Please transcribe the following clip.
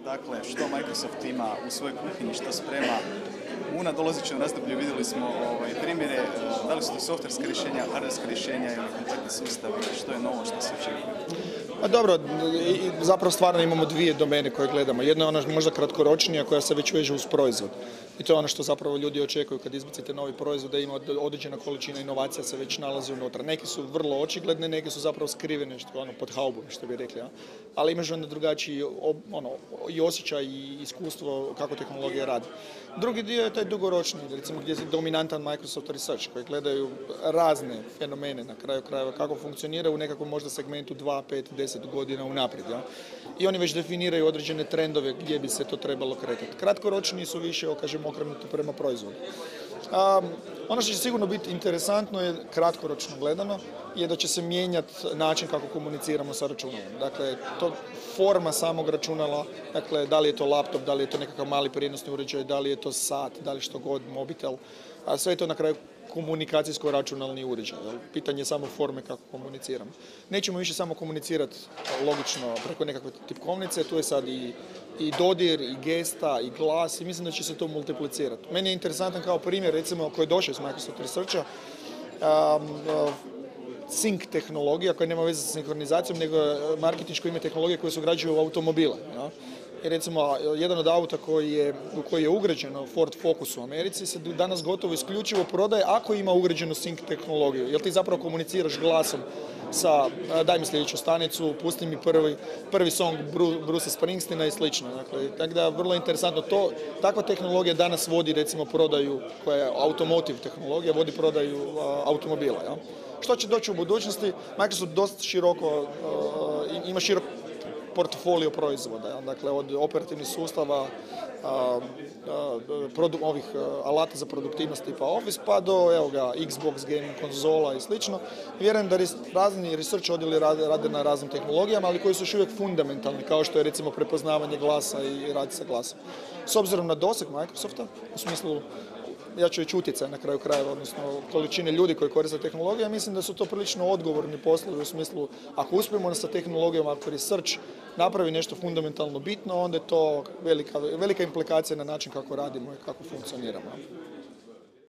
Dakle, što Microsoft ima u svojoj kuhinji, što sprema u nadolazećem razdoblju, vidjeli smo primjere, da li su to softverska rješenja, hardverska rješenja ili kompletni sustav, što je novo, što se očekuje? Pa dobro, zapravo stvarno imamo dvije domene koje gledamo. Jedna je ona možda kratkoročnija koja se već veže uz proizvod. I to je ono što zapravo ljudi očekuju kad izbacite novi proizvod, da ima određena količina inovacija se već nalazi unutra. Neke su vrlo očigledne, neke su zapravo skrivene, pod haubom, što bi rekli. Ja? Ali imaš onda drugačiji i osjećaj i iskustvo kako tehnologija radi. Drugi dio je taj dugoročni, recimo gdje je dominantan Microsoft Research, koji gledaju razne fenomene na kraju krajeva, kako funkcionira u nekakvom možda segmentu 2, 5, 10 godina unaprijed. Ja? I oni već definiraju određene trendove gdje bi se to trebalo kretati. Kratkoročni su više, kažemo, okrenuti prema proizvodu. Ono što će sigurno biti interesantno je, kratkoročno gledano, je da će se mijenjati način kako komuniciramo sa računalom. Dakle, to forma samog računala, dakle, da li je to laptop, da li je to nekakav mali prijenosni uređaj, da li je to sat, da li što god, mobitel, a sve je to na kraju komunikacijsko-računalni uređaj. Pitanje je samo forme kako komuniciramo. Nećemo više samo komunicirati logično preko nekakve tipkovnice, tu je sad i dodir, i gesta, i glas i mislim da će se to multiplicirati. Meni je interesantan kao primjer, recimo, koji je došao iz Microsoft Researcha, sync tehnologija koja nema veze sa sinkronizacijom, nego marketinško ime tehnologije koje se ugrađuju u automobile. Ja? I recimo, jedan od auta u koji je ugrađeno Ford Focus u Americi se danas gotovo isključivo prodaje ako ima ugrađenu sync tehnologiju. Jer ti zapravo komuniciraš glasom sa daj mi sljedeću stanicu, pusti mi prvi song Bruce Springsteena i slično. Dakle, tako da je vrlo interesantno. Takva tehnologija danas vodi recimo prodaju, koja je automotive tehnologija, vodi prodaju automobila. Ja? Što će doći u budućnosti? Microsoft dosta ima širok portfolio proizvoda, dakle od operativnih sustava, ovih alata za produktivnost tipa Office pa do Xbox gaming konzola i slično. Vjerujem da razni research odjeli rade na raznim tehnologijama, ali koji su još uvijek fundamentalni, kao što je recimo prepoznavanje glasa i rad sa glasom. S obzirom na doseg Microsofta, u smislu jačajući utjecaj na kraju krajeva, odnosno količine ljudi koji koriste tehnologiju, mislim da su to prilično odgovorni poslovi u smislu ako uspijemo sa tehnologijom, ako research napravi nešto fundamentalno bitno, onda je to velika implikacija na način kako radimo i kako funkcioniramo.